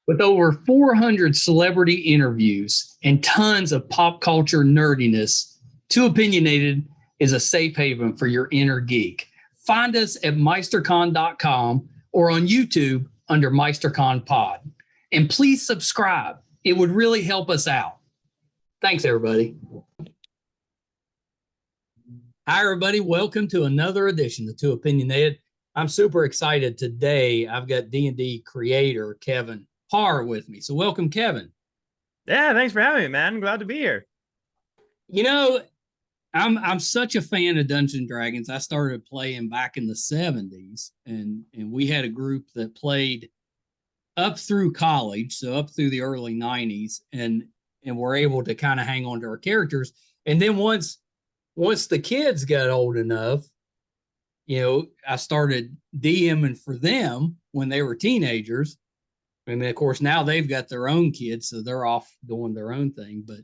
With over 400 celebrity interviews and tons of pop culture nerdiness, Too Opinionated is a safe haven for your inner geek. Find us at meistercon.com or on YouTube under MeisterCon Pod. And please subscribe. It would really help us out. Thanks, everybody. Hi, everybody. Welcome to another edition of Too Opinionated. I'm super excited today. I've got D&D creator Kevin Parr with me. So welcome, Kevin. Yeah, thanks for having me, man. I'm glad to be here. You know, I'm such a fan of Dungeons and Dragons. I started playing back in the 70s, and we had a group that played up through college, so up through the early 90s, and we're able to kind of hang on to our characters. And then once the kids got old enough, I started DMing for them when they were teenagers. And then, of course, now they've got their own kids, so they're off doing their own thing. But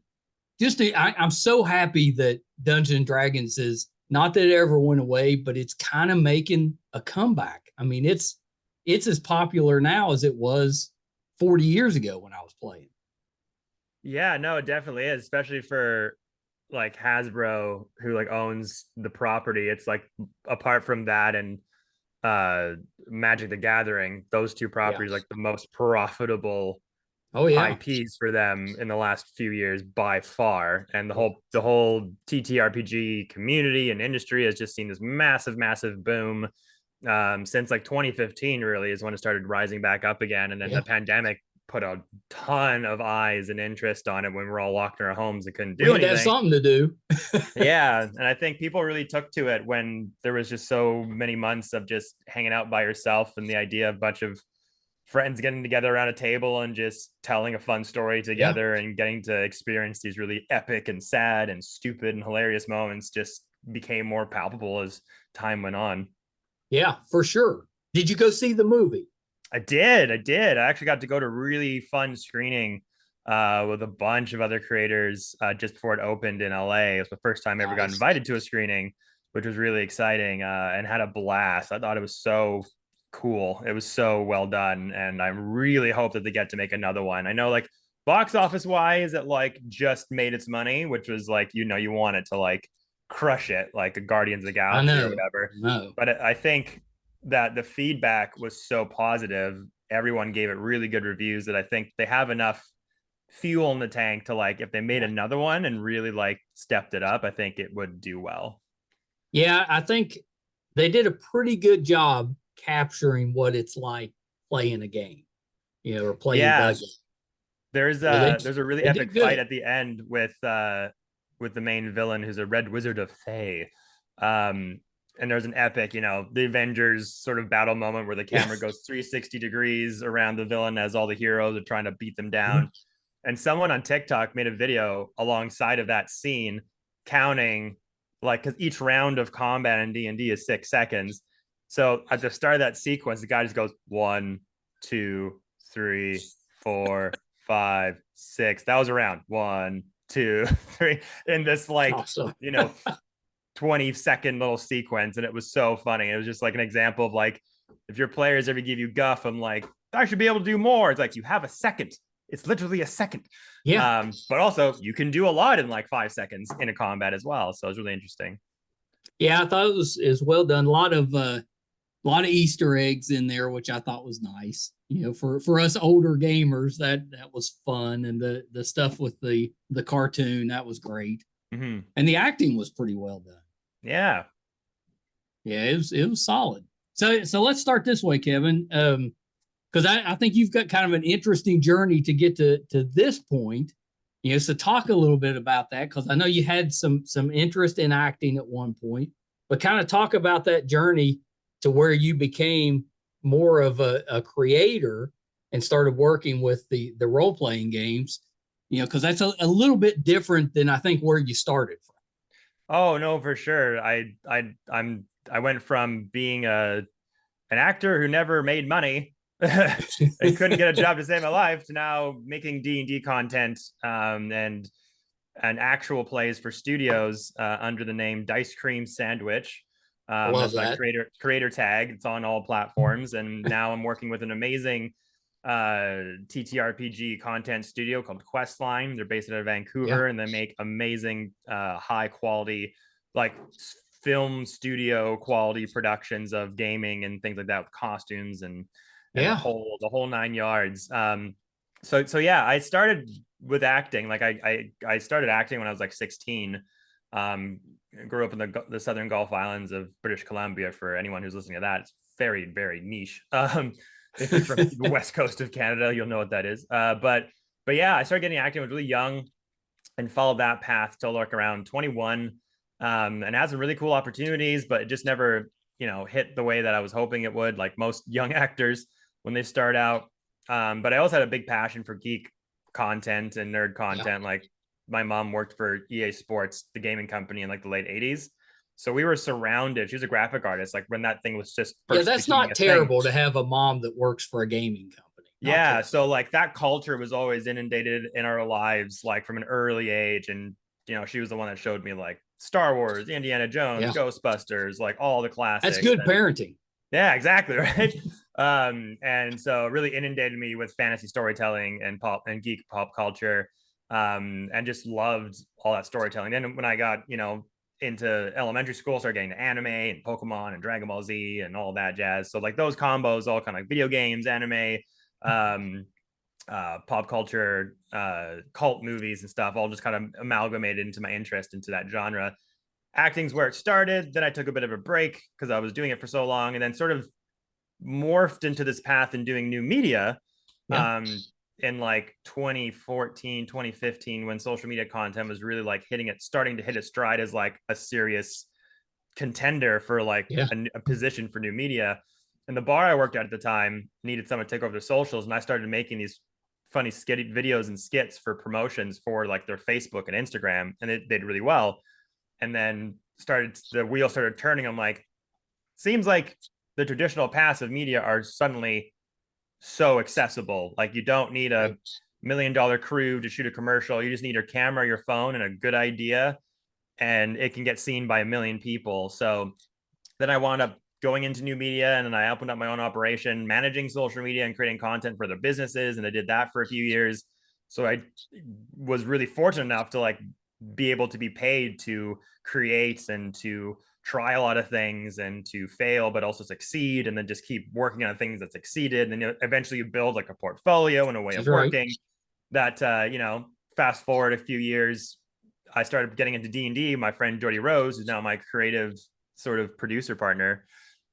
I'm so happy that Dungeons and Dragons is not that it ever went away, but it's kind of making a comeback. I mean, it's as popular now as it was 40 years ago when I was playing. Yeah, no, it definitely is, especially for like Hasbro, who like owns the property. It's like, apart from that and Magic the Gathering, those two properties like the most profitable IPs for them in the last few years by far. And the whole TTRPG community and industry has just seen this massive boom since like 2015 really is when it started rising back up again. And then the pandemic put a ton of eyes and interest on it when we're all locked in our homes and couldn't do anything. That's something to do. Yeah, and I think people really took to it when there was just so many months of just hanging out by yourself, and the idea of a bunch of friends getting together around a table and just telling a fun story together and getting to experience these really epic and sad and stupid and hilarious moments just became more palpable as time went on. Yeah, for sure. Did you go see the movie? I did. I actually got to go to a really fun screening with a bunch of other creators just before it opened in LA. It was the first time I ever got invited to a screening, which was really exciting, and had a blast. I thought it was so cool. It was so well done, and I really hope that they get to make another one. I know, like, box office wise, it like just made its money, which was like, you want it to like crush it, like a Guardians of the Galaxy or whatever. But I think that the feedback was so positive. Everyone gave it really good reviews that I think they have enough fuel in the tank to, like, if they made another one and really like stepped it up, I think it would do well. Yeah, I think they did a pretty good job capturing what it's like playing a game, or playing the game. There's a really epic fight at the end with the main villain, who's a red wizard of Thay. And there's an epic, the Avengers sort of battle moment where the camera goes 360 degrees around the villain as all the heroes are trying to beat them down. And someone on TikTok made a video alongside of that scene counting, like, because each round of combat in D&D is 6 seconds. So at the start of that sequence, the guy just goes 1, 2, 3, 4, 5, 6. That was a round. 1, 2, 3. In this, like, 20-second little sequence, and it was so funny. It was just like an example of, like, if your players ever give you guff, I'm like, I should be able to do more. It's like, you have a second. It's literally a second. But also you can do a lot in like 5 seconds in a combat as well. So it's really interesting. Yeah, I thought it was well done. A lot of Easter eggs in there, which I thought was nice. For us older gamers, that was fun, and the stuff with the cartoon, that was great. And the acting was pretty well done. Yeah, it was solid. So let's start this way, Kevin, because I think you've got kind of an interesting journey to get to this point. So talk a little bit about that, because I know you had some interest in acting at one point, but kind of talk about that journey to where you became more of a creator and started working with the role playing games. Because that's a little bit different than I think where you started from. Oh no, for sure. I went from being an actor who never made money and couldn't get a job to save my life to now making D&D content and actual plays for studios under the name Dicecream Sandwich. That's my creator tag. It's on all platforms, and now I'm working with an amazing TTRPG content studio called Questline. They're based out of Yeah. Vancouver, and they make amazing, high quality, like film studio quality productions of gaming and things like that, with costumes and Yeah. the whole nine yards. So yeah, I started with acting. Like I started acting when I was like 16. Grew up in the southern Gulf Islands of British Columbia. For anyone who's listening to that, it's very, very niche. If you're from the west coast of Canada, you'll know what that is. But yeah, I started getting acting when I was really young and followed that path till like around 21, and had some really cool opportunities, but it just never, hit the way that I was hoping it would, like most young actors when they start out. But I also had a big passion for geek content and nerd Yeah. content. Like my mom worked for EA Sports, the gaming company, in like the late 80s. So we were surrounded. She was a graphic artist, like when that thing was just Yeah, first that's becoming not a thing. terrible to have a mom that works for a gaming company. Not Yeah, terrible. so like that culture was always inundated in our lives, like from an early age. And she was the one that showed me like Star Wars, Indiana Jones, Yeah. Ghostbusters, like all the That's classics. good And parenting. yeah, exactly, right. And so really inundated me with fantasy storytelling and pop and geek pop culture, and just loved all that storytelling. Then when I got, into elementary school, started getting to anime and Pokemon and Dragon Ball Z and all that jazz. So like those combos, all kind of like video games, anime, um, pop culture, cult movies and stuff, all just kind of amalgamated into my interest into that genre. Acting's where it started. Then I took a bit of a break because I was doing it for so long, and then sort of morphed into this path in doing new media, Yeah. um, in like 2014, 2015, when social media content was really like starting to hit its stride as like a serious contender for like Yeah. a position for new media. And the bar I worked at the time needed someone to take over their socials, and I started making these funny skit videos and skits for promotions for like their Facebook and Instagram, and it did really well. And then the wheel started turning. I'm like, seems like the traditional passive media are suddenly so accessible. Like you don't need a Right. $1 million crew to shoot a commercial. You just need your camera, your phone, and a good idea, and it can get seen by a million people. So then I wound up going into new media, and then I opened up my own operation, managing social media and creating content for their businesses. And I did that for a few years. So I was really fortunate enough to like be able to be paid to create and to try a lot of things and to fail, but also succeed, and then just keep working on things that succeeded. And then eventually you build like a portfolio and a way of That's right. working that, fast forward a few years, I started getting into D&D. My friend Geordie Rose, who's now my creative sort of producer partner,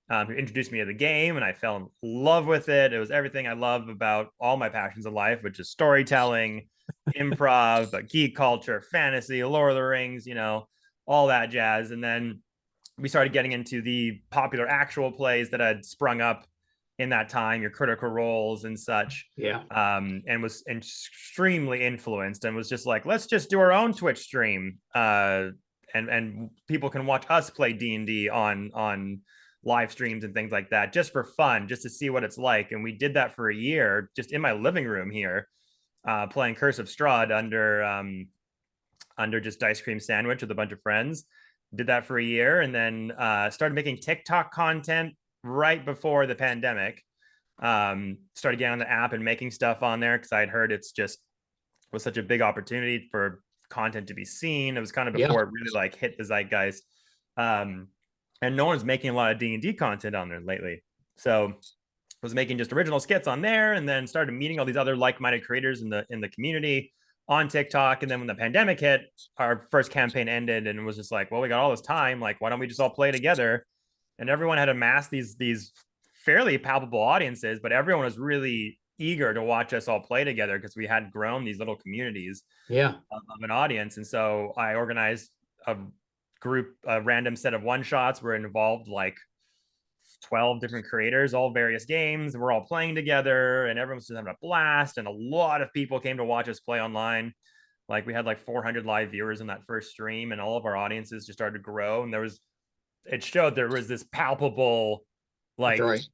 who introduced me to the game, and I fell in love with it. It was everything I love about all my passions in life, which is storytelling, improv, but geek culture, fantasy, Lord of the Rings, all that jazz. And then we started getting into the popular actual plays that had sprung up in that time, your Critical Roles and such, Yeah. and was extremely influenced, and was just like, let's just do our own Twitch stream, and people can watch us play D&D on live streams and things like that, just for fun, just to see what it's like. And we did that for a year, just in my living room here, playing Curse of Strahd under just Dicecream Sandwich with a bunch of friends. Did that for a year, and then started making TikTok content right before the pandemic. Started getting on the app and making stuff on there because I had heard it's just was such a big opportunity for content to be seen. It was kind of Yeah. before it really like hit the zeitgeist. Um, and no one's making a lot of D&D content on there lately. So I was making just original skits on there, and then started meeting all these other like-minded creators in the community on TikTok. And then when the pandemic hit, our first campaign ended, and it was just like, well, we got all this time. Like, why don't we just all play together? And everyone had amassed these fairly palpable audiences, but everyone was really eager to watch us all play together because we had grown these little communities Yeah. of an audience. And so I organized a a random set of one shots where it involved like 12 different creators, all various games, and we're all playing together, and everyone's just having a blast. And a lot of people came to watch us play online. Like we had like 400 live viewers in that first stream, and all of our audiences just started to grow. And it showed there was this palpable, That's like, right.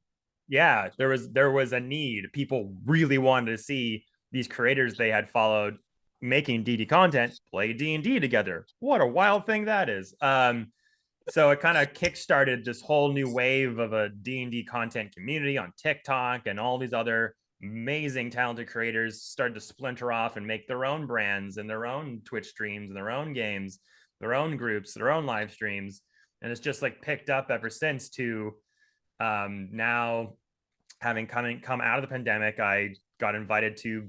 yeah, there was a need. People really wanted to see these creators they had followed making DD content play D&D together. What a wild thing that is. So it kind of kickstarted this whole new wave of a D&D content community on TikTok and all these other amazing talented creators started to splinter off and make their own brands and their own Twitch streams and their own games, their own groups, their own live streams. And it's just like picked up ever since to now having come out of the pandemic. I got invited to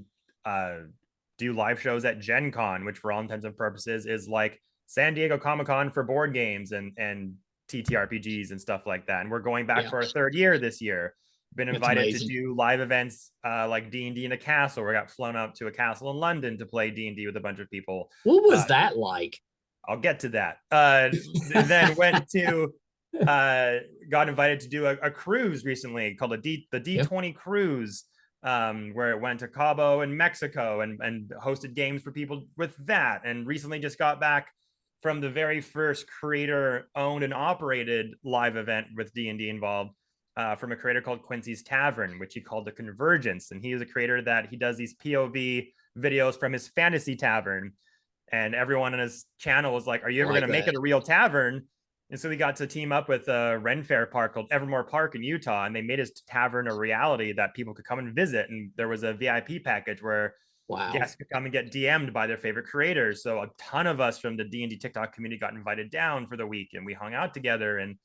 do live shows at Gen Con, which for all intents and purposes is like San Diego Comic-Con for board games and TTRPGs and stuff like that. And we're going back for our third year this year. Been invited to do live events like D&D in a castle. We got flown up to a castle in London to play D&D with a bunch of people. What was that like? I'll get to that. Then went to got invited to do a cruise recently called the D20 cruise, where it went to Cabo and Mexico and hosted games for people with that. And recently just got back from the very first creator owned and operated live event with D&D involved, from a creator called Quincy's Tavern, which he called the Convergence. And he is a creator that he does these POV videos from his fantasy tavern. And everyone on his channel was like, are you ever going to make it a real tavern? And so we got to team up with a Ren Fair park called Evermore Park in Utah. And they made his tavern a reality that people could come and visit. And there was a VIP package where guests could come and get DM'd by their favorite creators. So a ton of us from the D&D TikTok community got invited down for the week, and we hung out together. And,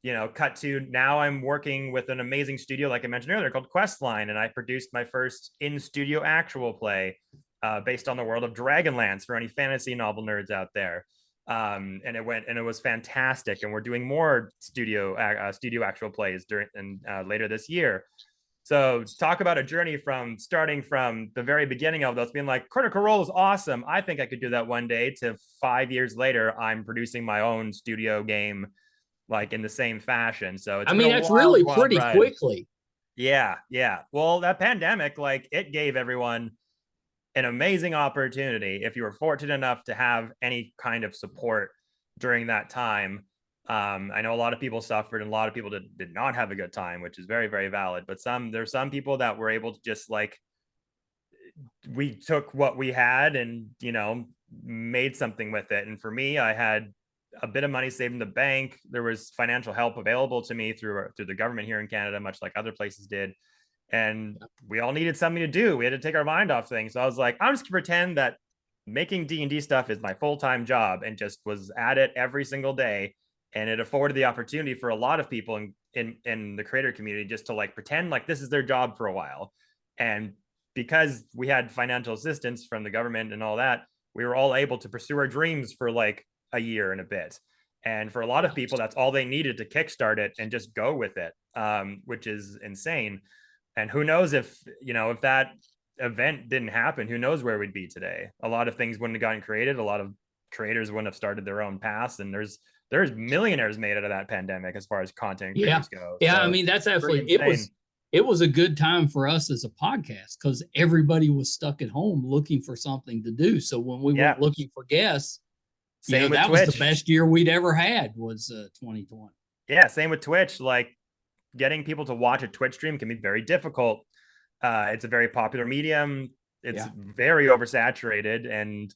you know, cut to now I'm working with an amazing studio, like I mentioned earlier, called Questline. And I produced my first in-studio actual play based on the world of Dragonlance for any fantasy novel nerds out there. And it was fantastic. And we're doing more studio actual plays later this year. So talk about a journey from starting from the very beginning of those being like, Critical Role is awesome, I think I could do that one day, to 5 years later, I'm producing my own studio game, like in the same fashion. So it's that's really pretty quickly. Yeah. Well, that pandemic, like, it gave everyone an amazing opportunity if you were fortunate enough to have any kind of support during that time. I know a lot of people suffered and a lot of people did not have a good time, which is very, very valid. But there's some people that were able to just like, we took what we had and, you know, made something with it. And for me, I had a bit of money saved in the bank. There was financial help available to me through the government here in Canada, much like other places did. And we all needed something to do. We had to take our mind off things. So I was like, I'm just gonna pretend that making D&D stuff is my full-time job, and just was at it every single day. And it afforded the opportunity for a lot of people in the creator community just to like pretend like this is their job for a while. And because we had financial assistance from the government and all that, we were all able to pursue our dreams for like a year and a bit. And for a lot of people, that's all they needed to kickstart it and just go with it, which is insane. And who knows if that event didn't happen, who knows where we'd be today. A lot of things wouldn't have gotten created. A lot of creators wouldn't have started their own paths. And there's millionaires made out of that pandemic as far as content creators go. Yeah, so that's absolutely, it was a good time for us as a podcast because everybody was stuck at home looking for something to do. So when we went looking for guests, that was the best year we'd ever had, was 2020. Yeah, same with Twitch. Like, getting people to watch a Twitch stream can be very difficult. It's a very popular medium. It's very oversaturated.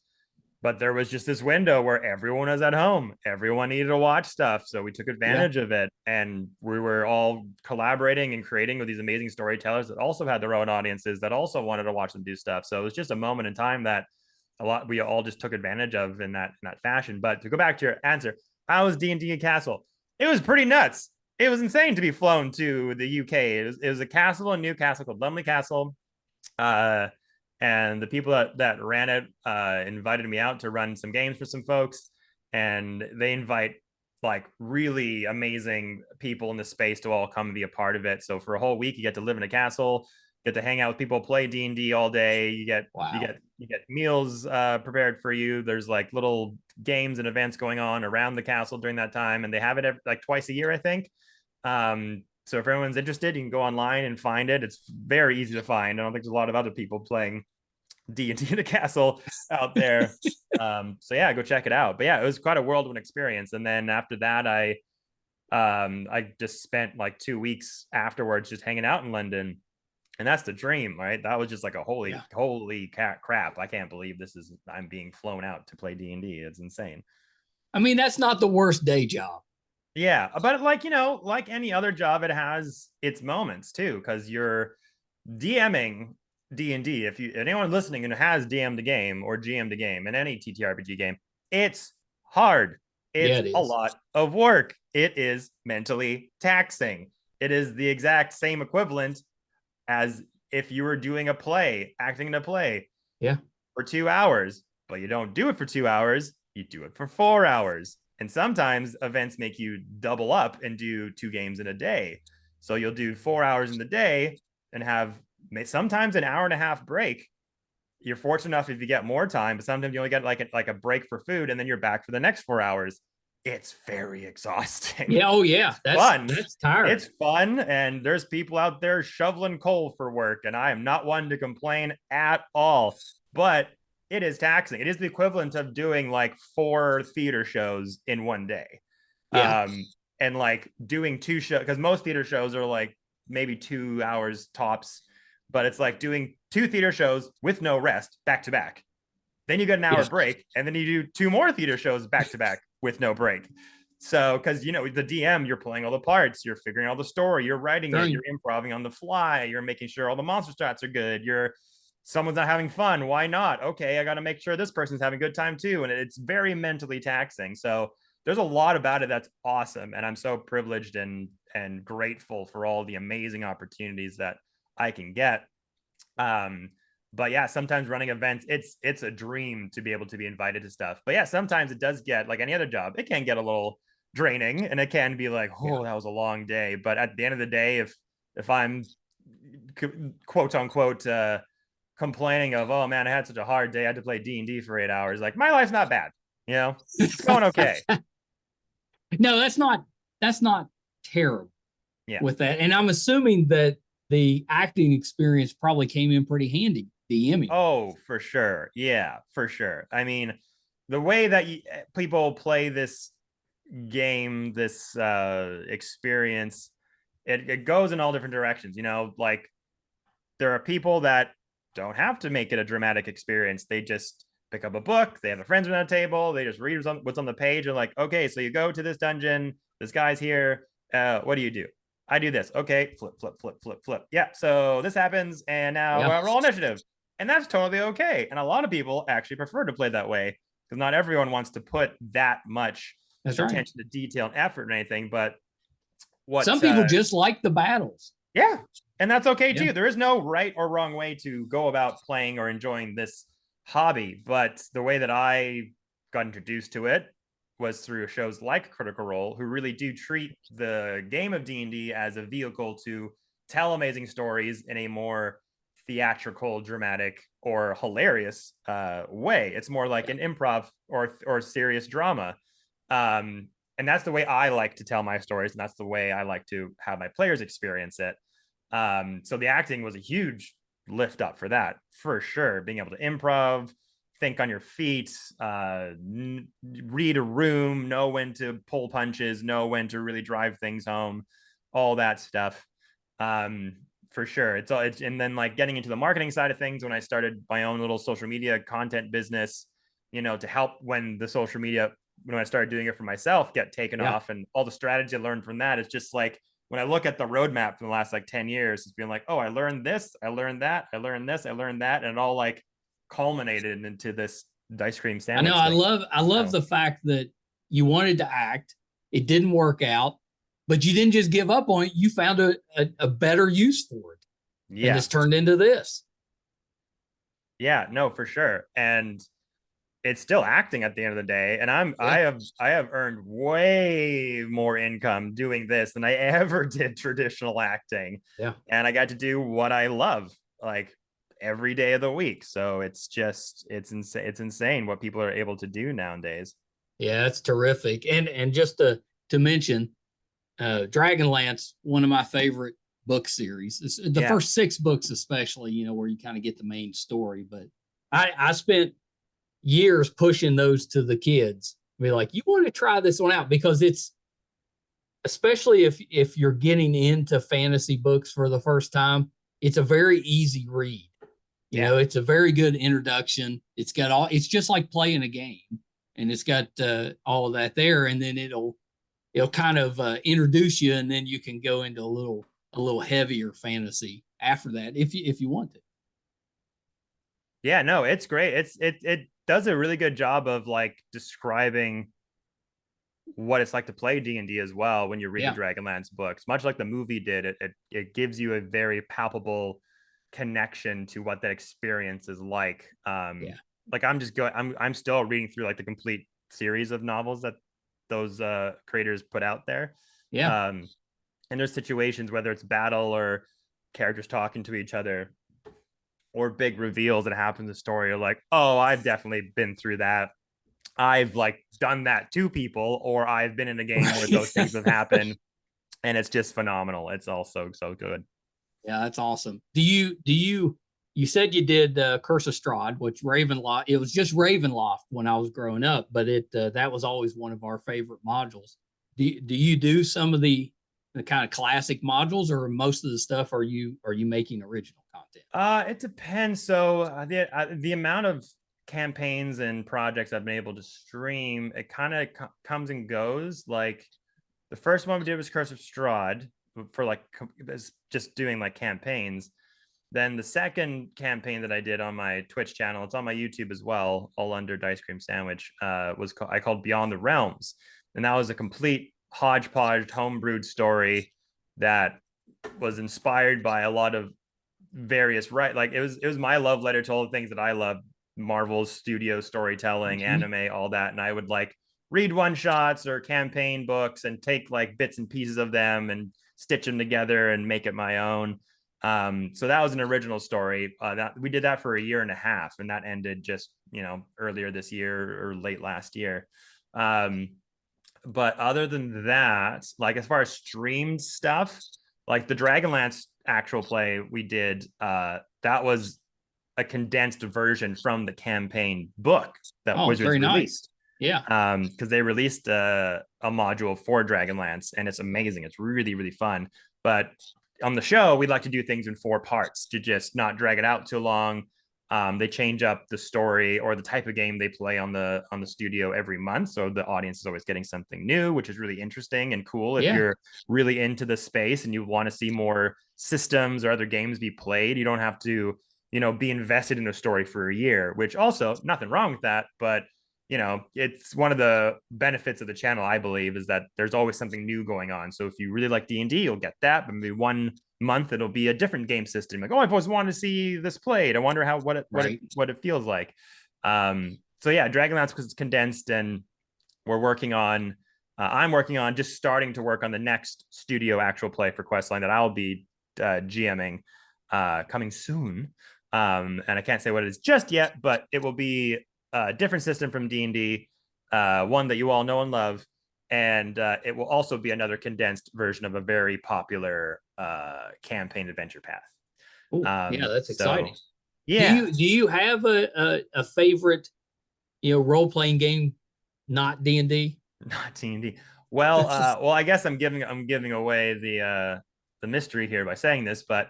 But there was just this window where everyone was at home. Everyone needed to watch stuff. So we took advantage of it. And we were all collaborating and creating with these amazing storytellers that also had their own audiences that also wanted to watch them do stuff. So it was just a moment in time that we all just took advantage of in that fashion. But to go back to your answer, how was D&D Castle? It was pretty nuts. It was insane to be flown to the UK. It was a castle in Newcastle called Lumley Castle. And the people that ran it invited me out to run some games for some folks. And they invite like really amazing people in the space to all come and be a part of it. So for a whole week, you get to live in a castle, get to hang out with people, play D&D all day. You get meals prepared for you. There's like little games and events going on around the castle during that time. And they have it like twice a year, I think. So if everyone's interested, you can go online and find it. It's very easy to find. I don't think there's a lot of other people playing D&D in a castle out there. So yeah, go check it out. But yeah, it was quite a whirlwind experience. And then after that, I just spent like 2 weeks afterwards just hanging out in London. And that's the dream, right? That was just like a holy crap. I can't believe I'm being flown out to play D&D. It's insane. That's not the worst day job. Yeah, but like any other job, it has its moments too, because you're DMing D&D, if anyone listening who has DM'd a game or GM'd a game in any TTRPG game, it's hard. Yeah, It's it a is. lot of work. It is mentally taxing. It is the exact same equivalent as if you were doing a play, acting in a play Yeah. for 2 hours, but you don't do it for 2 hours, you do it for 4 hours. And sometimes events make you double up and do 2 games in a day. So you'll do 4 hours in the day and have sometimes an hour and a half break. You're fortunate enough if you get more time, but sometimes you only get like a break for food, and then you're back for the next 4 hours. It's very exhausting. Yeah. Oh yeah. It's fun. That's tiring. It's fun, and there's people out there shoveling coal for work, and I am not one to complain at all. But it is taxing. It is the equivalent of doing like 4 theater shows in one day. Yeah. And like doing 2 shows, because most theater shows are like maybe 2 hours tops, but it's like doing 2 theater shows with no rest back to back. Then you get an hour Yeah. break, and then you do 2 more theater shows back to back with no break. So, because the DM, you're playing all the parts, you're figuring out the story, you're writing it, you're improvising on the fly, you're making sure all the monster stats are good. Someone's not having fun. Why not? Okay, I got to make sure this person's having a good time too. And it's very mentally taxing. So there's a lot about it that's awesome, and I'm so privileged and grateful for all the amazing opportunities that I can get. But yeah, sometimes running events, it's a dream to be able to be invited to stuff. But yeah, sometimes it does get, like any other job, it can get a little draining, and it can be like, oh, that was a long day. But at the end of the day, if I'm quote unquote complaining of, oh man, I had such a hard day, I had to play D&D for 8 hours, like my life's not bad, it's going okay. No, that's not terrible. Yeah. With that. And I'm assuming that the acting experience probably came in pretty handy, DMing. Oh, for sure. Yeah, for sure. I mean, the way that people play this game, this experience, it goes in all different directions. Like there are people that don't have to make it a dramatic experience. They just pick up a book, they have their friends around the table, they just read what's on the page, and like, okay, so you go to this dungeon, this guy's here. What do you do? I do this. Okay, flip, flip, flip, flip, flip. Yeah, so this happens, and now roll initiative. And that's totally okay. And a lot of people actually prefer to play that way, because not everyone wants to put that much attention to detail and effort or anything. But some people just like the battles. Yeah, and that's okay too. There is no right or wrong way to go about playing or enjoying this hobby. But the way that I got introduced to it was through shows like Critical Role, who really do treat the game of D&D as a vehicle to tell amazing stories in a more theatrical, dramatic, or hilarious way. It's more like an improv or serious drama. And that's the way I like to tell my stories, and that's the way I like to have my players experience it. So the acting was a huge lift up for that, for sure. Being able to improv, think on your feet, read a room, know when to pull punches, know when to really drive things home, all that stuff. For sure. And then like getting into the marketing side of things, when I started my own little social media content business, to help when the social media, when I started doing it for myself, get taken off, and all the strategy I learned from that is just like, when I look at the roadmap for the last like 10 years, it's been like, oh, I learned this, I learned that, I learned this, I learned that. And it all like culminated into this Dicecream Sandwich. I know. I love the fact that you wanted to act. It didn't work out, but you didn't just give up on it. You found a better use for it. Yeah. And it's turned into this. Yeah, no, for sure. And it's still acting at the end of the day. And I have earned way more income doing this than I ever did traditional acting. Yeah. And I got to do what I love, like every day of the week. So it's insane. It's insane what people are able to do nowadays. Yeah, it's terrific. And just to mention, Dragonlance, one of my favorite book series. It's the first 6 books, especially, where you kind of get the main story. But I spent years pushing those to the kids. Be like, you want to try this one out, because it's, especially if you're getting into fantasy books for the first time, it's a very easy read. It's a very good introduction. It's just like playing a game, and it's got all of that there, and then it'll kind of introduce you, and then you can go into a little heavier fantasy after that if you want to. Yeah, no, it's great. It does a really good job of like describing what it's like to play D&D as well when you read the Yeah. Dragonlance books. Much like the movie did, it gives you a very palpable connection to what that experience is like. Yeah. Like I'm still reading through like the complete series of novels that those creators put out there. Yeah. And there's situations, whether it's battle or characters talking to each other or big reveals that happen in the story, you're like, oh, I've definitely been through that. I've like done that to people, or I've been in a game where those things have happened, and it's just phenomenal. It's all so good. Yeah, that's awesome. You said you did Curse of Strahd, which Ravenloft, it was just Ravenloft when I was growing up, but that was always one of our favorite modules. Do you do some of the kind of classic modules, or most of the stuff are you making original content? It depends. So the amount of campaigns and projects I've been able to stream, it kind of comes and goes. Like the first one we did was Curse of Strahd for like just doing like campaigns. Then the second campaign that I did on my Twitch channel, it's on my YouTube as well, all under Dicecream Sandwich, I called Beyond the Realms, and that was a complete hodgepodge homebrewed story that was inspired by a lot of various like it was my love letter to all the things that I love: Marvel's studio storytelling, anime, all that. And I would like read one shots or campaign books and take like bits and pieces of them and stitch them together and make it my own. So that was an original story that we did that for a year and a half, and that ended just earlier this year or late last year. But other than that, like as far as streamed stuff, like the Dragonlance actual play we did, that was a condensed version from the campaign book that Wizards released. Yeah. Because they released a module for Dragonlance, and it's amazing. It's really, really fun. But on the show, we'd like to do things in 4 parts to just not drag it out too long. They change up the story or the type of game they play on the studio every month, so the audience is always getting something new, which is really interesting and cool. If you're really into the space and you want to see more systems or other games be played, you don't have to be invested in a story for a year, which also nothing wrong with that, but it's one of the benefits of the channel, I believe, is that there's always something new going on. So if you really like D&D, you'll get that, but maybe 1 month it'll be a different game system. Like, oh, I've always wanted to see this played. I wonder what it feels like. So yeah, Dragonlance was condensed, and we're working on. I'm working on just starting to work on the next studio actual play for Questline that I'll be GMing coming soon. And I can't say what it is just yet, but it will be a different system from D&D, one that you all know and love, and it will also be another condensed version of a very popular campaign adventure path. Yeah, that's exciting. Yeah. Do you have a favorite role playing game, not D&D? Not D&D. Well, I guess I'm giving away the mystery here by saying this, but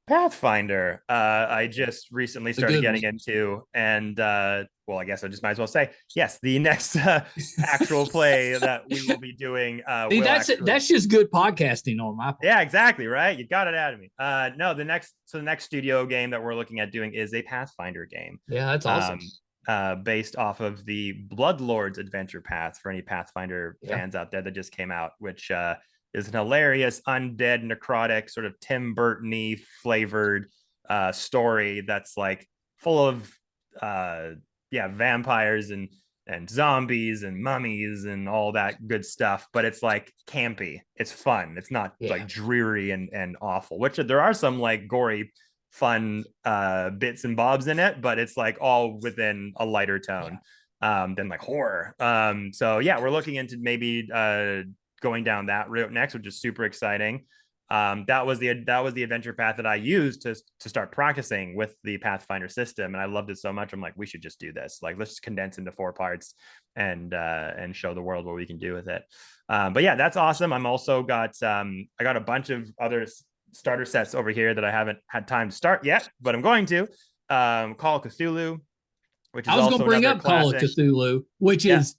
Pathfinder, I just recently started getting into, and I guess I just might as well say yes. The next actual play that we will be doing. See, that's just good podcasting on my part. Yeah, exactly, right. You got it out of me. No, the next studio game that we're looking at doing is a Pathfinder game. Yeah, that's awesome. Based off of the Bloodlords Adventure Path, for any Pathfinder fans out there, that just came out, which is an hilarious undead necrotic sort of Tim Burton-y flavored story that's like full of vampires and zombies and mummies and all that good stuff, but it's like campy. It's fun. It's not like dreary and awful, which there are some like gory fun bits and bobs in it, but it's like all within a lighter tone than like horror. So yeah, we're looking into maybe going down that route next, which is super exciting. That was the adventure path that I used to start practicing with the Pathfinder system, and I loved it so much. I'm like, we should just do this. Like, let's just condense into 4 parts and show the world what we can do with it. But yeah, that's awesome. I'm also got I got a bunch of other starter sets over here that I haven't had time to start yet, but I'm going to. Call of Cthulhu, which is I was going to bring up classic. Call of Cthulhu, which is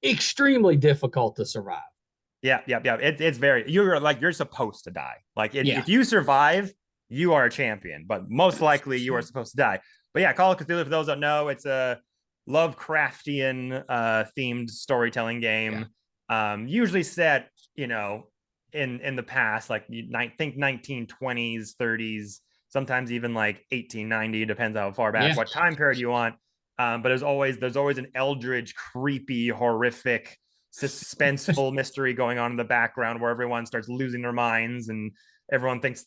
extremely difficult to survive. Yeah. It's very, you're supposed to die. Like if you survive, you are a champion, but most likely you are supposed to die. But yeah, Call of Cthulhu, for those that know, it's a Lovecraftian themed storytelling Yeah. game. Usually set, in the past, like think 1920s, 30s, sometimes even like 1890, depends how far back, Yeah. what time period you want. But there's always an eldritch, creepy, horrific, suspenseful mystery going on in the background where everyone starts losing their minds and everyone thinks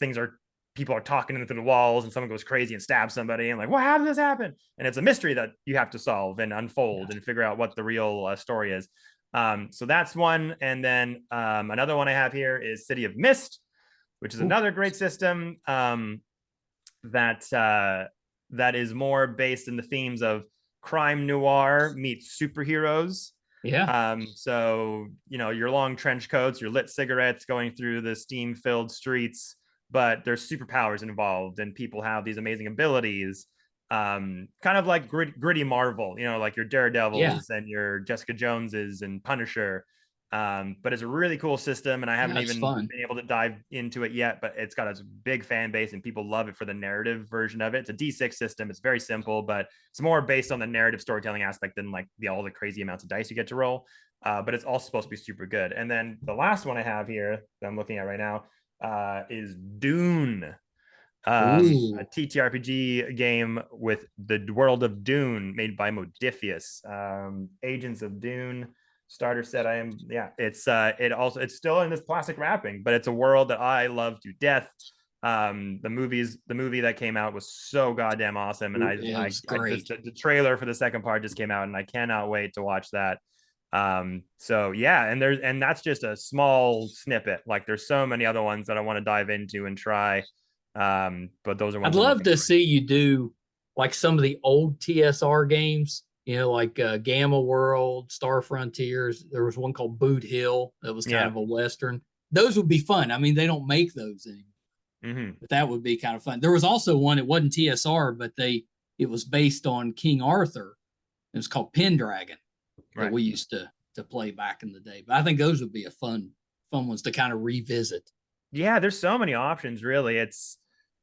people are talking into the walls and someone goes crazy and stabs somebody and like, well, how did this happen? And it's a mystery that you have to solve and unfold Yeah. and figure out what the real story is. So that's one. And then another one I have here is City of Mist, which is Ooh. another great system that is more based in the themes of crime noir meets superheroes. Yeah. So your long trench coats, your lit cigarettes going through the steam-filled streets, but there's superpowers involved, and people have these amazing abilities. Kind of like gritty Marvel, like your Yeah. Daredevils and your Jessica Joneses and Punisher. But it's a really cool system, and I haven't That's even fun. been able to dive into it yet. But it's got a big fan base, and people love it for the narrative version of it. It's a D6 system. It's very simple, but it's more based on the narrative storytelling aspect than like all the crazy amounts of dice you get to roll. But it's also supposed to be super good. And then the last one I have here that I'm looking at right now is Dune, a Ooh. TTRPG game with the world of Dune made by Modifius. Agents of Dune starter set. It's still in this plastic wrapping, but it's a world that I love to death. The movie that came out was so goddamn awesome, and It was I just great. the trailer for the second part just came out, and I cannot wait to watch that. So yeah, and that's just a small snippet. Like there's so many other ones that I want to dive into and try. But those are I'd ones I'm love looking to at right see you do like some of the old TSR games, like Gamma World, Star Frontiers. There was one called Boot Hill that was now. kind Yeah. of a Western. Those would be fun. I mean, they don't make those anymore, Mm-hmm. but that would be kind of fun. There was also one, it wasn't TSR, but it was based on King Arthur. It was called Pendragon that Right. we used to play back in the day. But I think those would be a fun ones to kind of revisit. Yeah, there's so many options, really. It's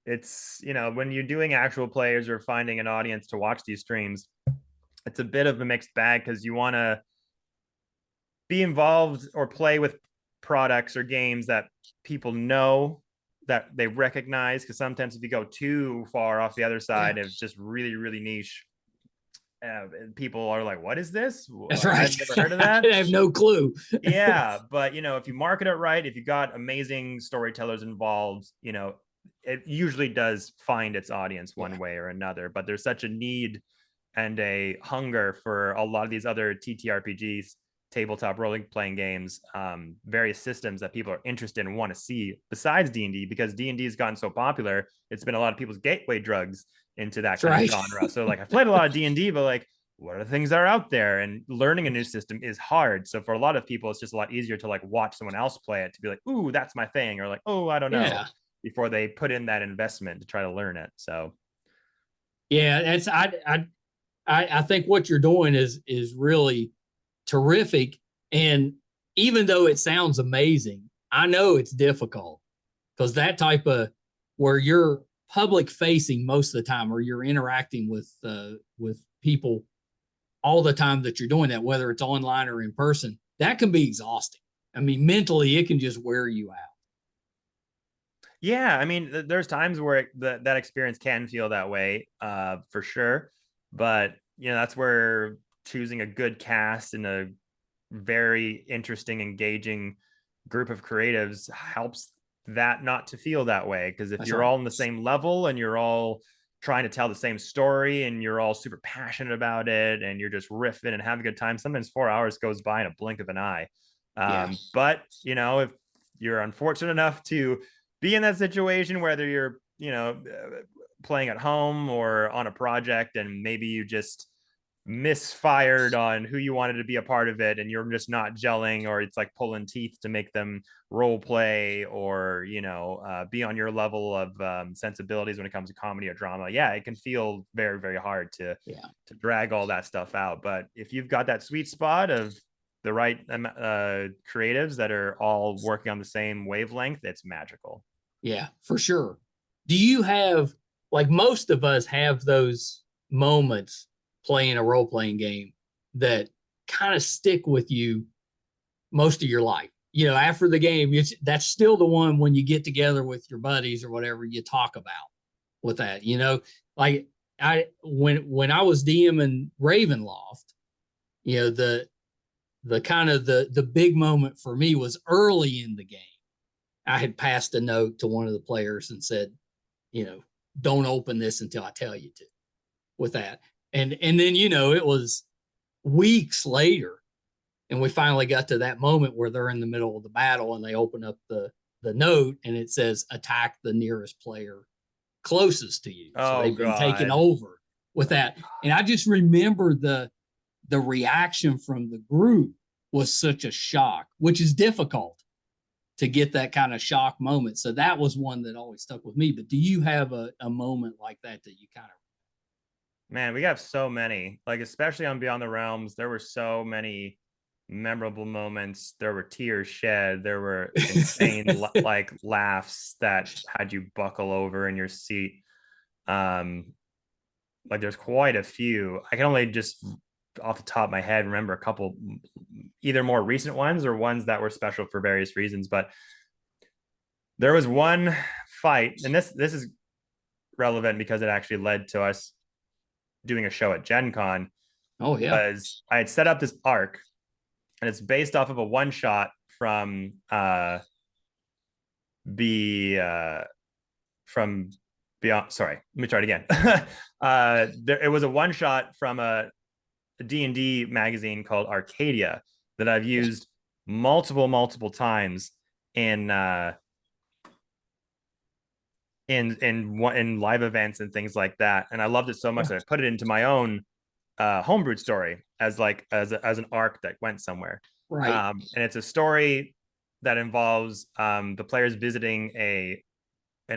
when you're doing actual players or finding an audience to watch these streams, it's a bit of a mixed bag because you want to be involved or play with products or games that people know, that they recognize, because sometimes if you go too far off the other Yeah, side, it's just really, really niche. People are like, what is this? that's I've right. never heard of I that. have no clue. Yeah, but if you market it right, if you got amazing storytellers involved, it usually does find its audience Yeah, one way or another. But there's such a need and a hunger for a lot of these other TTRPGs, tabletop role playing games, various systems that people are interested in and want to see besides D&D, because D&D has gotten so popular. It's been a lot of people's gateway drugs into that that's kind of right. genre. So like I've played a lot of D&D, but like what are the things that are out there, and learning a new system is hard. So for a lot of people it's just a lot easier to like watch someone else play it to be like, ooh, that's my thing, or like, oh, I don't know, Yeah, before they put in that investment to try to learn it. So yeah. That's I think what you're doing is really terrific. And even though it sounds amazing, I know it's difficult because that type of where you're public facing most of the time, or you're interacting with people all the time that you're doing that, whether it's online or in person, that can be exhausting. I mean, mentally, it can just wear you out. yeah, I mean, there's times where that experience can feel that way, for sure. But that's where choosing a good cast and a very interesting, engaging group of creatives helps that not to feel that way. Because if That's you're right. all on the same level and you're all trying to tell the same story and you're all super passionate about it and you're just riffing and having a good time, sometimes 4 hours goes by in a blink of an eye. Yeah. But if you're unfortunate enough to be in that situation, whether you're playing at home or on a project, and maybe you just misfired on who you wanted to be a part of it and you're just not gelling, or it's like pulling teeth to make them role play, or be on your level of sensibilities when it comes to comedy or drama, yeah, it can feel very, very hard to Yeah. drag all that stuff out. But if you've got that sweet spot of the right creatives that are all working on the same wavelength, it's magical. Yeah, for sure. Do you have, like most of us have those moments playing a role playing game that kind of stick with you most of your life? You know, after the game, that's still the one when you get together with your buddies or whatever you talk about with that. You know, like when I was DMing Ravenloft, you know, the kind of the big moment for me was early in the game. I had passed a note to one of the players and said, you know, don't open this until I tell you to, with that. And then, you know, it was weeks later and we finally got to that moment where they're in the middle of the battle and they open up the note and it says attack the nearest player closest to you. So Oh they've been taken God. over with that. And I just remember the reaction from the group was such a shock, which is difficult to get that kind of shock moment. So that was one that always stuck with me. But do you have a moment like that that you kind of? Man, we have so many, like especially on Beyond the Realms, there were so many memorable moments. There were tears shed. There were insane like laughs that had you buckle over in your seat. Like there's quite a few. I can only just off the top of my head remember a couple, either more recent ones or ones that were special for various reasons. But there was one fight, and this is relevant because it actually led to us doing a show at Gen Con. Oh yeah. Was I had set up this arc, and it's based off of a one shot from from Beyond. Sorry, let me try it again. It was a one shot from a D&D magazine called Arcadia that I've used multiple times in in live events and things like that. And I loved it so much that I put it into my own homebrewed story as like as an arc that went somewhere. Right. And it's a story that involves the players visiting an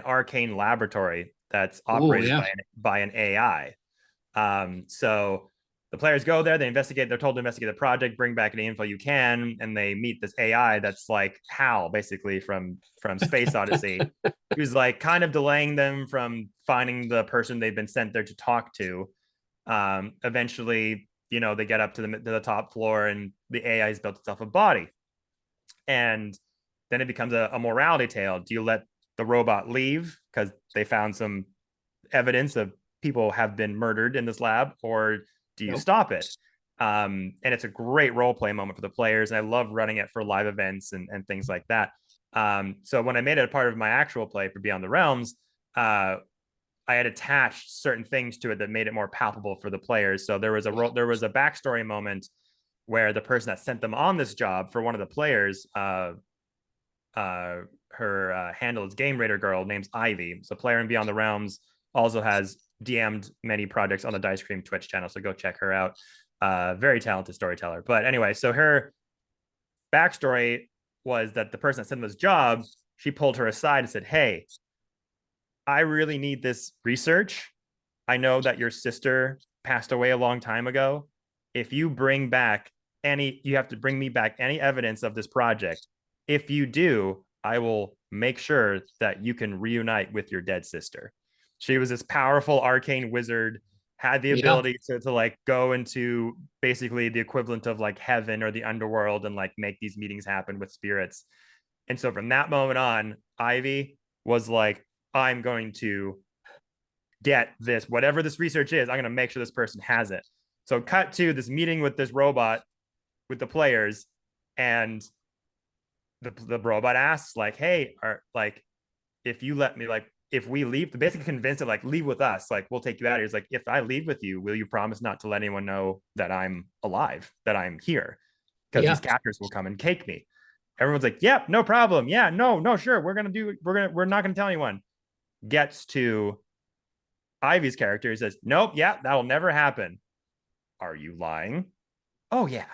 arcane laboratory that's operated by an AI. So the players go there, they investigate, they're told to investigate the project, bring back any info you can, and they meet this AI that's like Hal, basically from Space Odyssey, who's like kind of delaying them from finding the person they've been sent there to talk to. Eventually, you know, they get up to the top floor and the AI has built itself a body. And then it becomes a morality tale. Do you let the robot leave because they found some evidence of people have been murdered in this lab, or do you stop it? And it's a great role play moment for the players. And I love running it for live events and things like that. So when I made it a part of my actual play for Beyond the Realms, I had attached certain things to it that made it more palpable for the players. So there was a backstory moment where the person that sent them on this job for one of the players, her handle is Game Raider Girl, name's Ivy. So player in Beyond the Realms also has DM'd many projects on the Dicecream Twitch channel, so go check her out. Very talented storyteller. But anyway, so her backstory was that the person that sent this job, she pulled her aside and said, "Hey, I really need this research. I know that your sister passed away a long time ago. If you bring back you have to bring me back any evidence of this project. If you do, I will make sure that you can reunite with your dead sister." She was this powerful arcane wizard, had the ability to like go into basically the equivalent of like heaven or the underworld and like make these meetings happen with spirits. And so from that moment on, Ivy was like, I'm going to get this, whatever this research is, I'm going to make sure this person has it. So cut to this meeting with this robot with the players, and the robot asks like, hey, if you let me, like, if we leave, basically convinced it, like, leave with us, like, we'll take you out of here. It's like, if I leave with you, will you promise not to let anyone know that I'm alive, that I'm here? Because these captors will come and take me. Everyone's like, yep, no problem. Yeah, no, sure. We're not gonna tell anyone. Gets to Ivy's character. He says, nope, yeah, that'll never happen. Are you lying? Oh, yeah.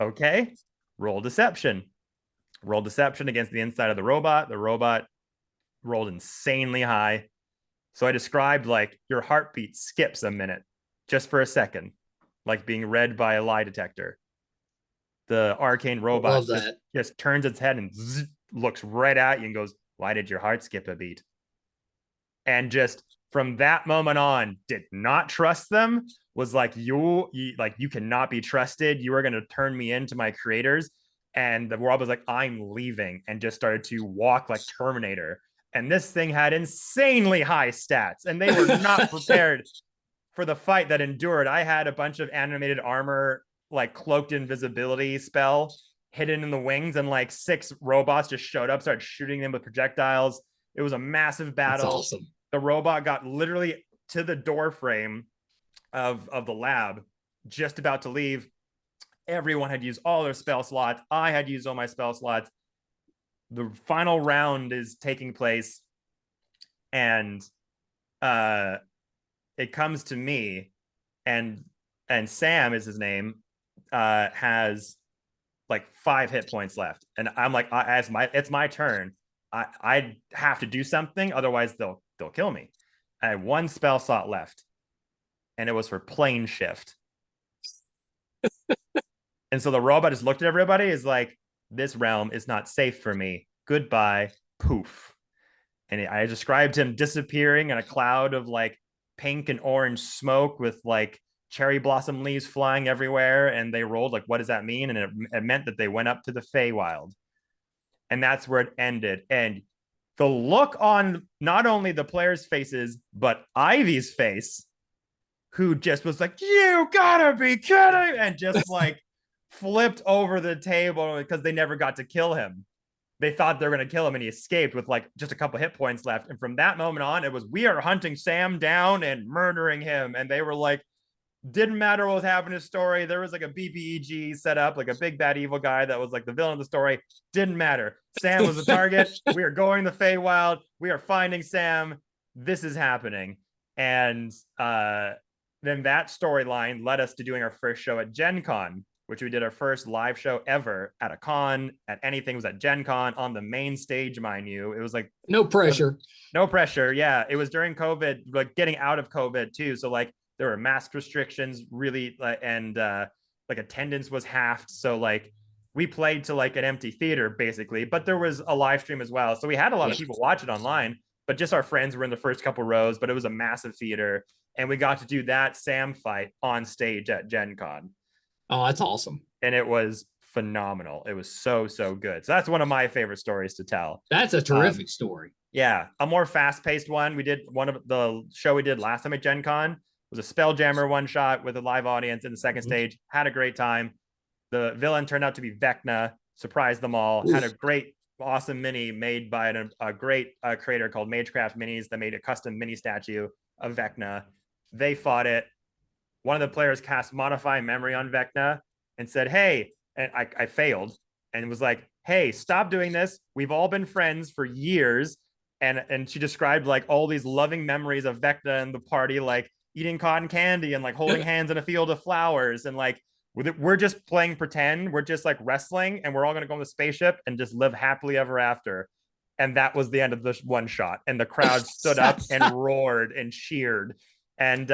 Okay. Roll deception. Roll deception against the inside of the robot. The robot rolled insanely high. So I described like your heartbeat skips a minute just for a second, like being read by a lie detector. The arcane robot just turns its head and looks right at you and goes, Why did your heart skip a beat? And just from that moment on, did not trust them. Was like, you cannot be trusted. You are going to turn me into my creators. And the world was like, I'm leaving, and just started to walk like Terminator. And this thing had insanely high stats, and they were not prepared for the fight that endured. I had a bunch of animated armor, like cloaked invisibility spell hidden in the wings, and like 6 robots just showed up, started shooting them with projectiles. It was a massive battle. That's awesome. The robot got literally to the door frame of the lab, just about to leave. Everyone had used all their spell slots. I had used all my spell slots. The final round is taking place, and it comes to me, and Sam is his name, has like 5 hit points left, and I'm like, it's my turn. I have to do something, otherwise they'll kill me. I had 1 spell slot left, and it was for plane shift. And so the robot just looked at everybody, is like, this realm is not safe for me. Goodbye. Poof. And I described him disappearing in a cloud of like pink and orange smoke with like cherry blossom leaves flying everywhere. And they rolled like, what does that mean? And it meant that they went up to the Feywild. And that's where it ended. And the look on not only the players' faces, but Ivy's face, who just was like, you gotta be kidding, and just like flipped over the table because they never got to kill him. They thought they were going to kill him, and he escaped with like just a couple hit points left. And from that moment on, it was, we are hunting Sam down and murdering him. And they were like, didn't matter what was happening in his story. There was like a BBEG set up, like a big bad evil guy that was like the villain of the story. Didn't matter. Sam was the target. We are going to Feywild. We are finding Sam. This is happening. And then that storyline led us to doing our first show at Gen Con, which we did our first live show ever at a con, at anything. It was at Gen Con on the main stage, mind you. It was like no pressure. No pressure. Yeah. It was during COVID, like getting out of COVID too. So like there were mask restrictions really, and like attendance was halved. So like we played to like an empty theater basically, but there was a live stream as well. So we had a lot of people watch it online, but just our friends were in the first couple rows, but it was a massive theater. And we got to do that Sam fight on stage at Gen Con. Oh, that's awesome. And it was phenomenal. It was so good. So that's one of my favorite stories to tell. That's a terrific story. Yeah. A more fast-paced one. We did one of the show we did last time at Gen Con was a Spelljammer one shot with a live audience in the second stage. Had a great time. The villain turned out to be Vecna, surprised them all. Had a great, awesome mini made by a great creator called Magecraft Minis that made a custom mini statue of Vecna. They fought it. One of the players cast Modify Memory on Vecna and said, hey, and I failed, and was like, hey, stop doing this. We've all been friends for years. And she described like all these loving memories of Vecna and the party, like eating cotton candy and like holding hands in a field of flowers. And like, we're just playing pretend. We're just like wrestling, and we're all going to go on the spaceship and just live happily ever after. And that was the end of this one shot. And the crowd stood up and roared and cheered. And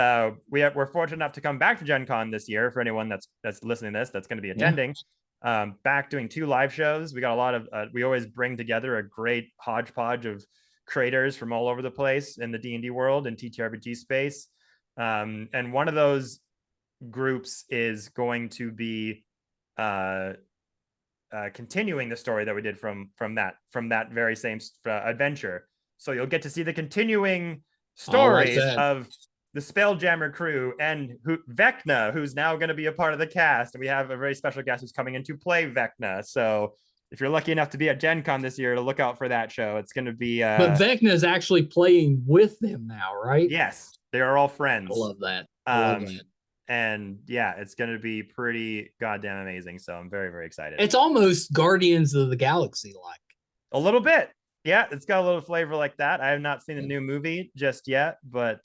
we're fortunate enough to come back to Gen Con this year. For anyone that's listening to this, that's going to be attending. Back doing 2 live shows. We got a lot of, we always bring together a great hodgepodge of creators from all over the place in the D&D world and TTRPG space. And one of those groups is going to be continuing the story that we did from that very same adventure. So you'll get to see the continuing story of the Spelljammer crew and Vecna, who's now going to be a part of the cast. And we have a very special guest who's coming in to play Vecna. So if you're lucky enough to be at Gen Con this year, to look out for that show. It's going to be... But Vecna is actually playing with them now, right? Yes, they are all friends. I love that. I love that. And yeah, it's going to be pretty goddamn amazing. So I'm very, very excited. It's almost Guardians of the Galaxy like. A little bit. Yeah, it's got a little flavor like that. I have not seen the new movie just yet, but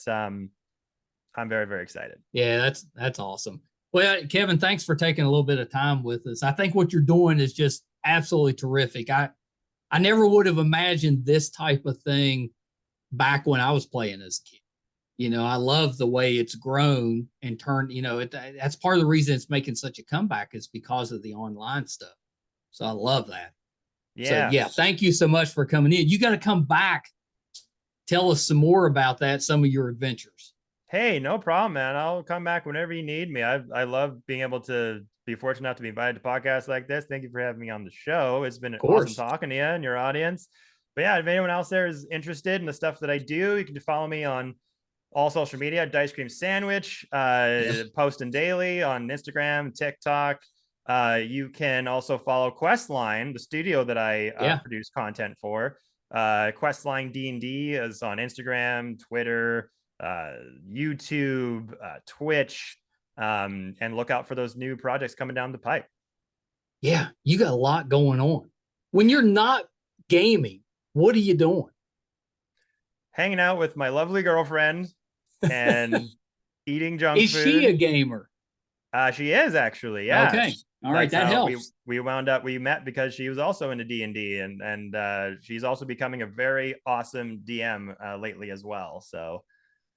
I'm very, very excited. Yeah, that's awesome. Well, Kevin, thanks for taking a little bit of time with us. I think what you're doing is just absolutely terrific. I never would have imagined this type of thing back when I was playing as a kid. You know, I love the way it's grown and turned, you know, that's part of the reason it's making such a comeback is because of the online stuff. So I love that. So Yeah. yeah, thank you so much for coming in. You got to come back. Tell us some more about that, some of your adventures. Hey, no problem, man. I'll come back whenever you need me. I love being able to be fortunate enough to be invited to podcasts like this. Thank you for having me on the show. It's been Of awesome course. talking to you and your audience. But yeah, if anyone else there is interested in the stuff that I do, you can just follow me on all social media, Dicecream Sandwich, Yeah. posting daily on Instagram, TikTok. You can also follow Questline, the studio that I Yeah. produce content for. Questline D&D is on Instagram, Twitter, uh, YouTube, Twitch, and look out for those new projects coming down the pipe. Yeah. You got a lot going on. When you're not gaming, what are you doing? Hanging out with my lovely girlfriend and eating junk Is she a food. gamer? She is actually, yeah. Okay. All right. That's That how we helps. we wound up. We met because she was also into D&D, and she's also becoming a very awesome DM lately as well. So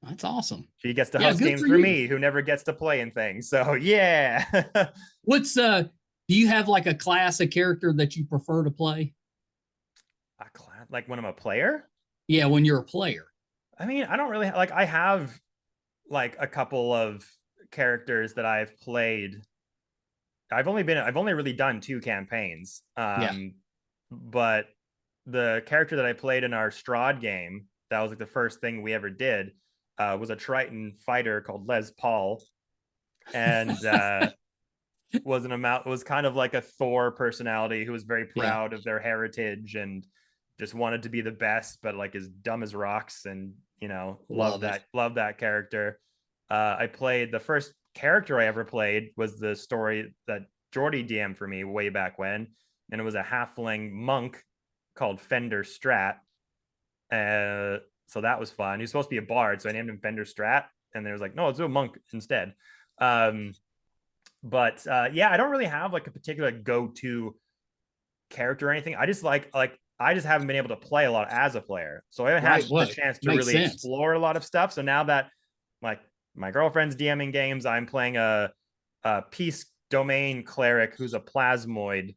That's awesome. she gets to Yeah. host Good games for for you. me, who never gets to play in things. So yeah. What's, do you have like a classic character that you prefer to play? Like when I'm a player. Yeah. When you're a player. I mean, I don't really like. I have like a couple of characters that I've played. I've only really done 2 campaigns. Yeah. But the character that I played in our Strahd game, that was like the first thing we ever did, was a Triton fighter called Les Paul, and was kind of like a Thor personality who was very Yeah. proud of their heritage and just wanted to be the best, but like is dumb as rocks, and Love it. love that character. I played the first character I ever played was the story that Geordie DM for me way back when, and it was a halfling monk called Fender Strat. So that was fun. He was supposed to be a bard, so I named him Fender Strat, and there was like, no, let's do a monk instead. But yeah, I don't really have like a particular go-to character or anything. I just I just haven't been able to play a lot as a player, so I haven't Right. had the What chance to makes really sense. explore a lot of stuff. So now that like my girlfriend's DMing games, I'm playing a peace domain cleric who's a plasmoid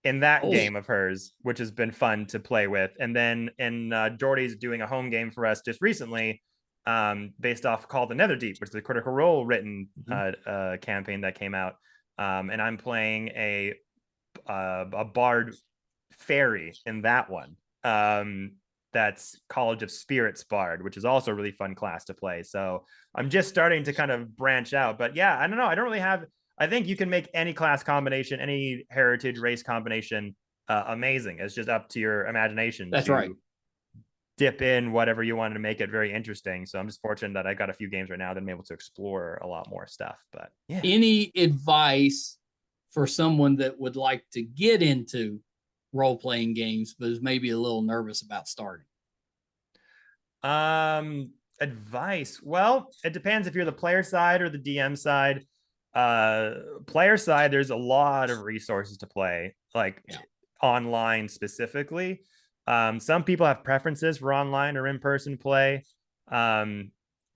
in that Oh, game of hers, which has been fun to play with. And then in Geordie's doing a home game for us just recently, based off Call the Netherdeep, which is a Critical Role written campaign that came out. And I'm playing a bard fairy in that one. That's College of Spirits Bard, which is also a really fun class to play. So I'm just starting to kind of branch out. But yeah, I don't know. I don't really have. I think you can make any class combination, any heritage race combination amazing. It's just up to your imagination that's right. to dip in whatever you wanted to make it very interesting. So I'm just fortunate that I got a few games right now that I'm able to explore a lot more stuff. But yeah. Any advice for someone that would like to get into role playing games, but is maybe a little nervous about starting? Advice. Well, it depends if you're the player side or the DM side. Player side, there's a lot of resources to play, like Yeah. online specifically. Some people have preferences for online or in-person play.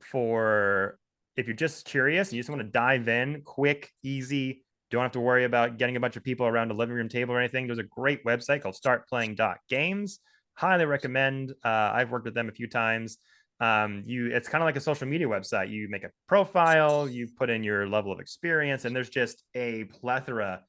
For if you're just curious and you just want to dive in, quick, easy, don't have to worry about getting a bunch of people around a living room table or anything. There's a great website called startplaying.games. Highly recommend. I've worked with them a few times. It's kind of like a social media website. You make a profile, you put in your level of experience, and there's just a plethora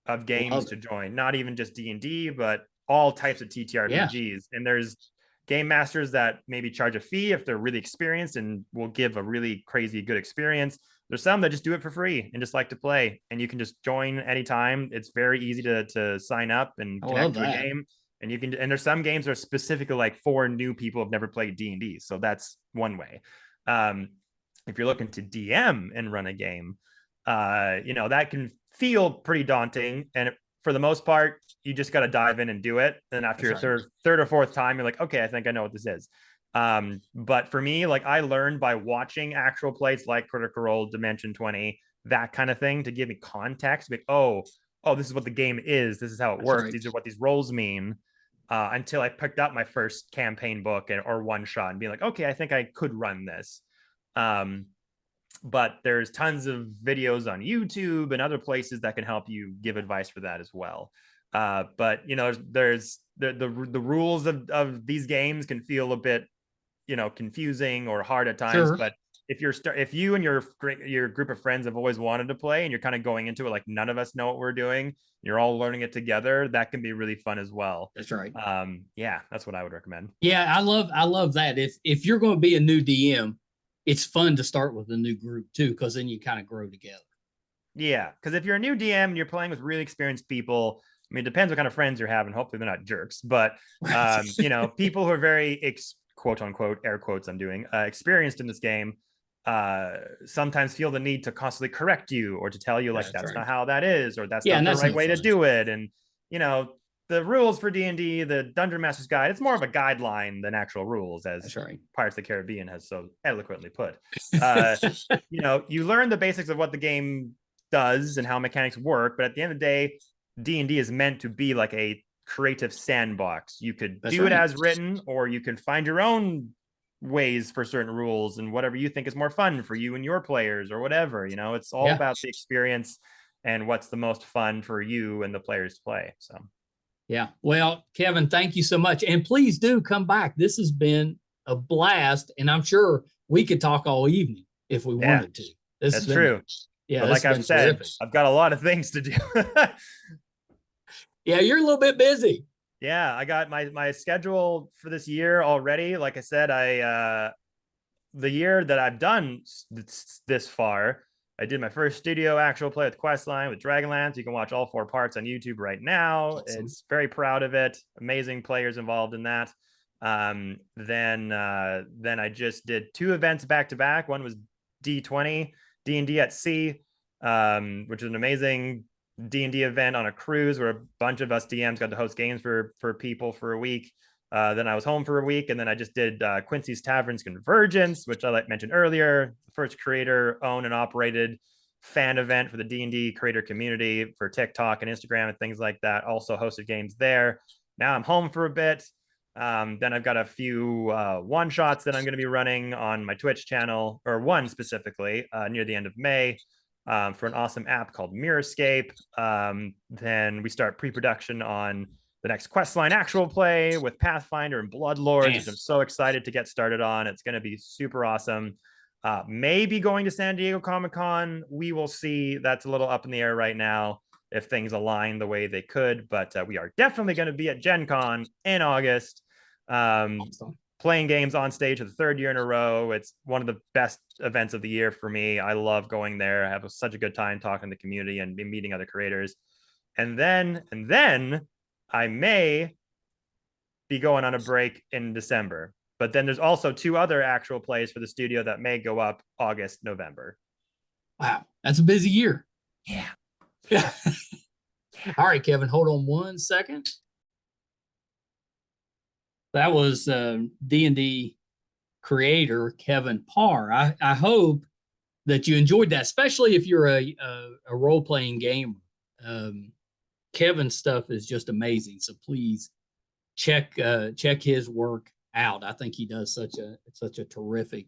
of games to join. Not even just D&D, but all types of Yeah. TTRPGs. And there's game masters that maybe charge a fee if they're really experienced and will give a really crazy good experience. There's some that just do it for free and just like to play, and you can just join anytime. It's very easy to sign up and I love connect to a that. game. And you can, and there's some games that are specifically like for new people who have never played D&D. So that's one way. If you're looking to DM and run a game, that can feel pretty daunting. And for the most part, you just got to dive in and do it. And after That's your right. third or fourth time, you're like, okay, I think I know what this is. But for me, like I learned by watching actual plays like Critical Role, Dimension 20, that kind of thing to give me context. Like, oh, this is what the game is. This is how it That's works. right. These are what these roles mean. Until I picked up my first campaign book or one shot and being like, okay, I think I could run this. But there's tons of videos on YouTube and other places that can help you give advice for that as well. But you know, there's the rules of these games can feel a bit, you know, confusing or hard at times. Sure. But if you and your group of friends have always wanted to play and you're kind of going into it like none of us know what we're doing, you're all learning it together, that can be really fun as well. That's right. Yeah, that's what I would recommend. Yeah, I love that. If you're going to be a new DM, it's fun to start with a new group too, because then you kind of grow together. Yeah, because if you're a new DM and you're playing with really experienced people, I mean, it depends what kind of friends you're having. Hopefully, they're not jerks, but you know, people who are very quote unquote air quotes I'm doing experienced in this game sometimes feel the need to constantly correct you or to tell you like that's not how that is or that's not the right way to do it. And you know, the rules for D&D, the Dungeon Master's Guide, it's more of a guideline than actual rules, as Pirates of the Caribbean has so eloquently put. You know, you learn the basics of what the game does and how mechanics work, but at the end of the day, D&D is meant to be like a creative sandbox. You could do it as written, or you can find your own ways for certain rules and whatever you think is more fun for you and your players or whatever. You know, it's all about the experience and what's the most fun for you and the players to play. So yeah, well, Kevin, thank you so much, and please do come back. This has been a blast, and I'm sure we could talk all evening if we wanted to. That's true. Yeah, but like I've said, terrific. I've got a lot of things to do. Yeah, you're a little bit busy. Yeah, I got my schedule for this year already. Like I said, the year that I've done this far, I did my first studio actual play with Questline with Dragonlance. You can watch all 4 parts on YouTube right now. Awesome. It's very proud of it. Amazing players involved in that. Then I just did 2 events back to back. One was D20, D&D at Sea, which is an amazing D&D event on a cruise where a bunch of us DMs got to host games for people for a week. Then I was home for a week, and then I just did Quincy's Tavern's Convergence, which I mentioned earlier, the first creator owned and operated fan event for the D&D creator community for TikTok and Instagram and things like that. Also hosted games there. Now I'm home for a bit. Then I've got a few one shots that I'm going to be running on my Twitch channel, or one specifically near the end of May. For an awesome app called Mirrorscape. Then we start pre-production on the next Questline actual play with Pathfinder and Bloodlords, which I'm so excited to get started on. It's going to be super awesome. Maybe going to San Diego Comic-Con. We will see. That's a little up in the air right now if things align the way they could. But we are definitely going to be at Gen Con in August. Awesome. Playing games on stage for the 3rd year in a row. It's one of the best events of the year for me. I love going there. I have such a good time talking to the community and meeting other creators. And then I may be going on a break in December. But then there's also 2 other actual plays for the studio that may go up August, November. Wow, that's a busy year. Yeah. All right, Kevin, hold on 1 second. That was D&D creator Kevin Parr. I hope that you enjoyed that, especially if you're a role-playing gamer. Kevin's stuff is just amazing, so please check his work out. I think he does such a terrific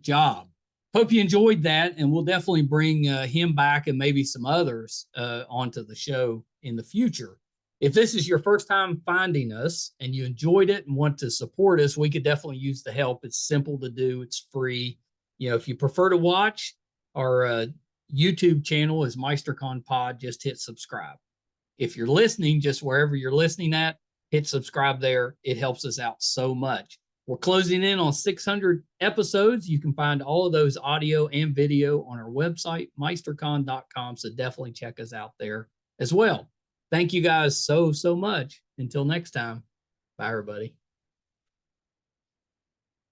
job. Hope you enjoyed that, and we'll definitely bring him back and maybe some others onto the show in the future. If this is your first time finding us and you enjoyed it and want to support us, we could definitely use the help. It's simple to do. It's free. You know, if you prefer to watch, our YouTube channel is MeisterCon Pod. Just hit subscribe. If you're listening, just wherever you're listening at, hit subscribe there. It helps us out so much. We're closing in on 600 episodes. You can find all of those audio and video on our website, meistercon.com. So definitely check us out there as well. Thank you guys so much. Until next time. Bye, everybody.